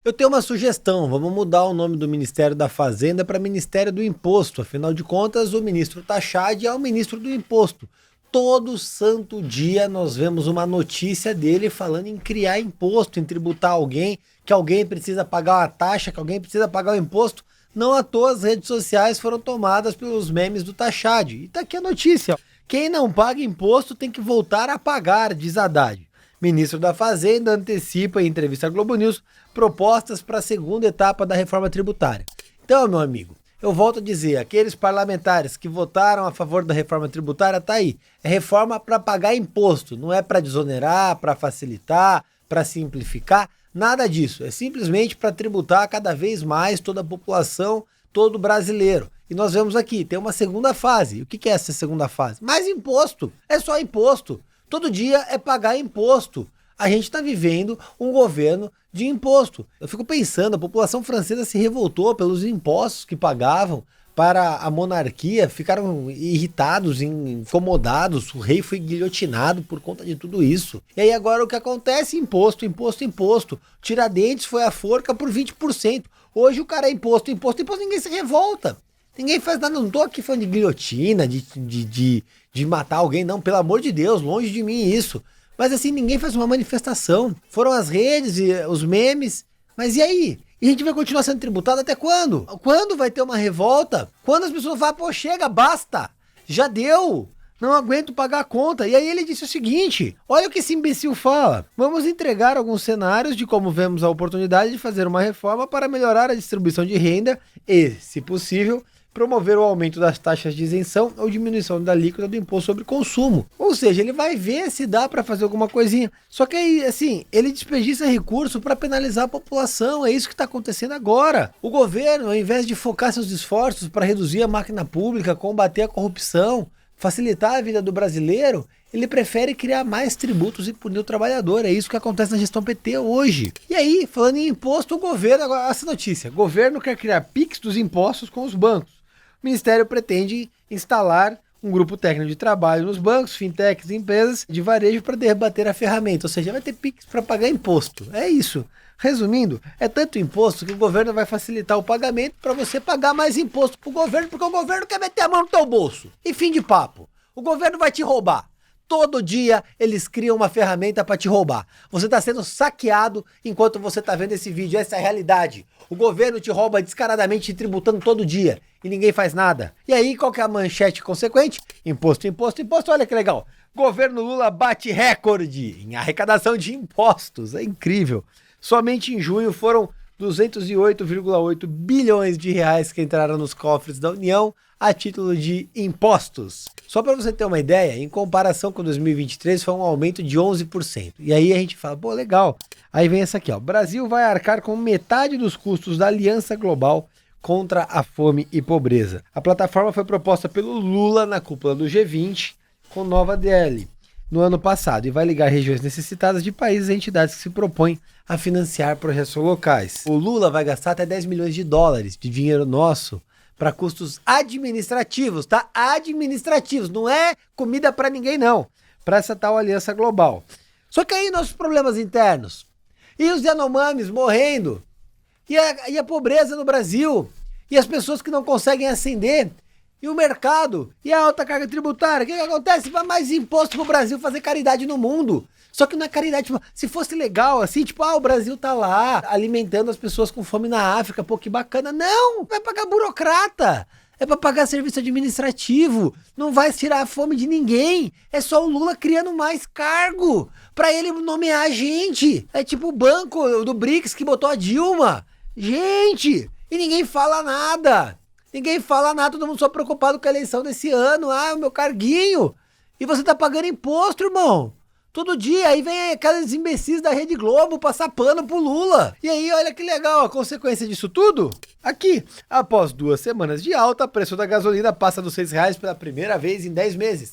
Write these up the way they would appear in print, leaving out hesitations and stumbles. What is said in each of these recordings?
Eu tenho uma sugestão, vamos mudar o nome do Ministério da Fazenda para Ministério do Imposto. Afinal de contas, o ministro Tachad é o ministro do Imposto. Todo santo dia nós vemos uma notícia dele falando em criar imposto, em tributar alguém, que alguém precisa pagar uma taxa, que alguém precisa pagar o imposto. Não à toa as redes sociais foram tomadas pelos memes do Tachad. E tá aqui a notícia, ó. Quem não paga imposto tem que voltar a pagar, diz Haddad. Ministro da Fazenda antecipa em entrevista à Globo News propostas para a segunda etapa da reforma tributária. Então, meu amigo, eu volto a dizer, aqueles parlamentares que votaram a favor da reforma tributária, tá aí. É reforma para pagar imposto, não é para desonerar, para facilitar, para simplificar, nada disso. É simplesmente para tributar cada vez mais toda a população, todo brasileiro. E nós vemos aqui, tem uma segunda fase. O que é essa segunda fase? Mais imposto, é só imposto. Todo dia é pagar imposto. A gente está vivendo um governo de imposto. Eu fico pensando, a população francesa se revoltou pelos impostos que pagavam para a monarquia, ficaram irritados, incomodados, o rei foi guilhotinado por conta de tudo isso. E aí agora o que acontece? Imposto, imposto, imposto. Tiradentes foi a forca por 20%. Hoje o cara é imposto, imposto, imposto, ninguém se revolta. Ninguém faz nada, não tô aqui falando de guilhotina, de matar alguém, não, pelo amor de Deus, longe de mim isso. Mas assim, ninguém faz uma manifestação. Foram as redes e os memes, mas e aí? E a gente vai continuar sendo tributado até quando? Quando vai ter uma revolta? Quando as pessoas falam, pô, chega, basta, já deu, não aguento pagar a conta. E aí ele disse o seguinte, olha o que esse imbecil fala. Vamos entregar alguns cenários de como vemos a oportunidade de fazer uma reforma para melhorar a distribuição de renda e, se possível, promover o aumento das taxas de isenção ou diminuição da alíquota do imposto sobre consumo. Ou seja, ele vai ver se dá para fazer alguma coisinha. Só que aí, assim, ele desperdiça recurso para penalizar a população. É isso que está acontecendo agora. O governo, ao invés de focar seus esforços para reduzir a máquina pública, combater a corrupção, facilitar a vida do brasileiro, ele prefere criar mais tributos e punir o trabalhador. É isso que acontece na gestão PT hoje. E aí, falando em imposto, o governo, agora essa notícia, o governo quer criar PIX dos impostos com os bancos. O Ministério pretende instalar um grupo técnico de trabalho nos bancos, fintechs e empresas de varejo para debater a ferramenta. Ou seja, vai ter PIX para pagar imposto. É isso. Resumindo, é tanto imposto que o governo vai facilitar o pagamento para você pagar mais imposto para o governo, porque o governo quer meter a mão no teu bolso. E fim de papo. O governo vai te roubar. Todo dia eles criam uma ferramenta para te roubar. Você está sendo saqueado enquanto você está vendo esse vídeo. Essa é a realidade. O governo te rouba descaradamente, te tributando todo dia. E ninguém faz nada. E aí, qual que é a manchete consequente? Imposto, imposto, imposto. Olha que legal. Governo Lula bate recorde em arrecadação de impostos. É incrível. Somente em junho foram 208,8 bilhões de reais que entraram nos cofres da União a título de impostos. Só para você ter uma ideia, em comparação com 2023 foi um aumento de 11%. E aí a gente fala, pô, legal. Aí vem essa aqui, ó. Brasil vai arcar com metade dos custos da Aliança Global contra a Fome e Pobreza. A plataforma foi proposta pelo Lula na cúpula do G20 com nova DL no ano passado e vai ligar regiões necessitadas de países e entidades que se propõem a financiar projetos locais. O Lula vai gastar até 10 milhões de dólares de dinheiro nosso para custos administrativos, tá? Administrativos, não é comida para ninguém não, para essa tal aliança global. Só que aí nossos problemas internos, e os Yanomamis morrendo, e a pobreza no Brasil, e as pessoas que não conseguem ascender, e o mercado, e a alta carga tributária, o que acontece? Vai mais imposto pro Brasil fazer caridade no mundo. Só que não é caridade, tipo, se fosse legal assim, tipo, o Brasil tá lá alimentando as pessoas com fome na África, pô, que bacana. Não, vai pagar burocrata, é pra pagar serviço administrativo, não vai tirar a fome de ninguém, é só o Lula criando mais cargo pra ele nomear a gente. É tipo o banco do BRICS que botou a Dilma. Gente, e ninguém fala nada. Ninguém fala nada, todo mundo só preocupado com a eleição desse ano. O meu carguinho. E você tá pagando imposto, irmão. Todo dia, aí vem aqueles imbecis da Rede Globo passar pano pro Lula. E aí, olha que legal, a consequência disso tudo? Aqui, após 2 semanas de alta, o preço da gasolina passa dos R$6 pela primeira vez em 10 meses.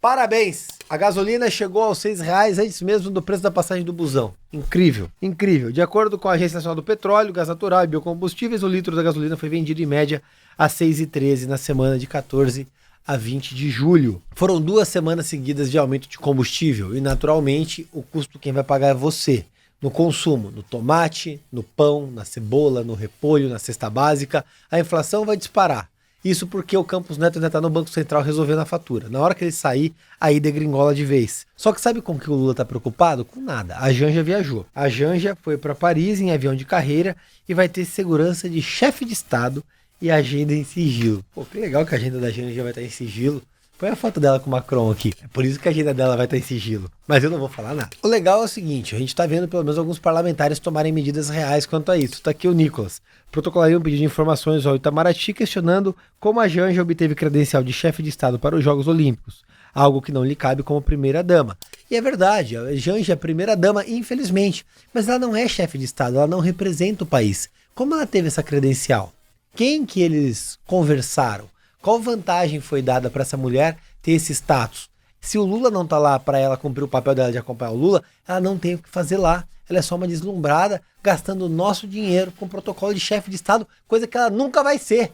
Parabéns! A gasolina chegou aos R$6 antes mesmo do preço da passagem do busão. Incrível, incrível. De acordo com a Agência Nacional do Petróleo, Gás Natural e Biocombustíveis, o litro da gasolina foi vendido em média a R$6,13 na semana de 14 a 20 de julho. Foram 2 semanas seguidas de aumento de combustível e, naturalmente, o custo quem vai pagar é você. no consumo, no tomate, no pão, na cebola, no repolho, na cesta básica, a inflação vai disparar. Isso porque o Campos Neto ainda está no Banco Central resolvendo a fatura. Na hora que ele sair, aí degringola de vez. Só que sabe com que o Lula está preocupado? Com nada. A Janja viajou. A Janja foi para Paris em avião de carreira e vai ter segurança de chefe de Estado e agenda em sigilo. Pô, que legal que a agenda da Janja vai estar em sigilo. Põe a foto dela com o Macron aqui. É por isso que a agenda dela vai estar em sigilo. Mas eu não vou falar nada. O legal é o seguinte, a gente está vendo pelo menos alguns parlamentares tomarem medidas reais quanto a isso. Está aqui o Nicolas. Protocolaria um pedido de informações ao Itamaraty questionando como a Janja obteve credencial de chefe de Estado para os Jogos Olímpicos. Algo que não lhe cabe como primeira-dama. E é verdade, a Janja é a primeira-dama, infelizmente. Mas ela não é chefe de Estado, ela não representa o país. Como ela teve essa credencial? Quem que eles conversaram? Qual vantagem foi dada para essa mulher ter esse status? Se o Lula não tá lá para ela cumprir o papel dela de acompanhar o Lula, ela não tem o que fazer lá. Ela é só uma deslumbrada, gastando o nosso dinheiro com protocolo de chefe de Estado, coisa que ela nunca vai ser.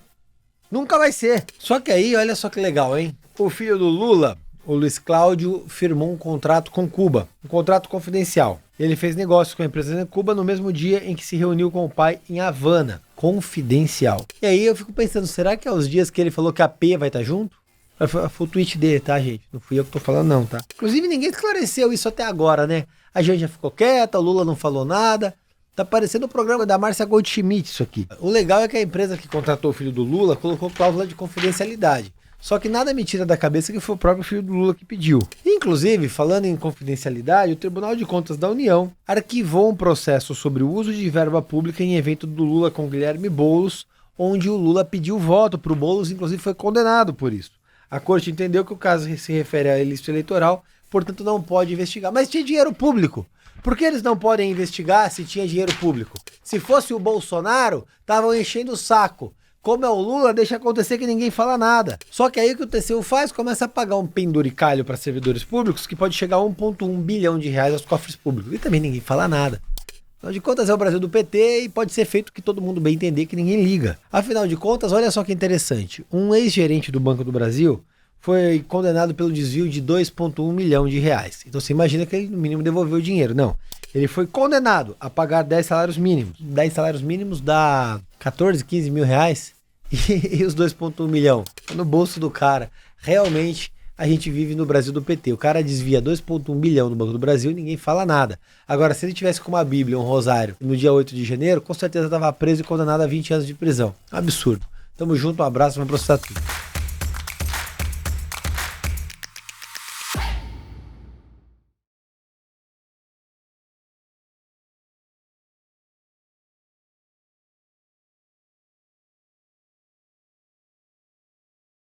Nunca vai ser. Só que aí, olha só que legal, hein? O filho do Lula, o Luiz Cláudio, firmou um contrato com Cuba, um contrato confidencial. Ele fez negócios com a empresa em Cuba no mesmo dia em que se reuniu com o pai em Havana. Confidencial. E aí eu fico pensando, será que é os dias que ele falou que a P vai estar junto? Foi o tweet dele, tá, gente? Não fui eu que tô falando, não, tá? Inclusive, ninguém esclareceu isso até agora, né? A gente já ficou quieta, o Lula não falou nada. Tá parecendo o programa da Márcia Goldschmidt isso aqui. O legal é que a empresa que contratou o filho do Lula colocou cláusula de confidencialidade. Só que nada me tira da cabeça que foi o próprio filho do Lula que pediu. Inclusive, falando em confidencialidade, o Tribunal de Contas da União arquivou um processo sobre o uso de verba pública em evento do Lula com Guilherme Boulos, onde o Lula pediu voto para o Boulos, inclusive foi condenado por isso. A corte entendeu que o caso se refere a ilícito eleitoral, portanto não pode investigar. Mas tinha dinheiro público. Por que eles não podem investigar se tinha dinheiro público? Se fosse o Bolsonaro, estavam enchendo o saco. Como é o Lula, deixa acontecer que ninguém fala nada. Só que aí o que o TCU faz? Começa a pagar um penduricalho para servidores públicos que pode chegar a 1,1 bilhão de reais aos cofres públicos. E também ninguém fala nada. Afinal de contas é o Brasil do PT e pode ser feito que todo mundo bem entender que ninguém liga. Afinal de contas, olha só que interessante. Um ex-gerente do Banco do Brasil foi condenado pelo desvio de 2,1 milhão de reais. Então você imagina que ele no mínimo devolveu o dinheiro. Não. Ele foi condenado a pagar 10 salários mínimos. 10 salários mínimos dá 14, 15 mil reais. E os 2,1 milhão no bolso do cara. Realmente a gente vive no Brasil do PT. O cara desvia 2,1 bilhão no Banco do Brasil e ninguém fala nada. Agora, se ele tivesse com uma Bíblia, um rosário, no dia 8 de janeiro, com certeza estava preso e condenado a 20 anos de prisão. Absurdo. Tamo junto, um abraço, vamos processar tudo.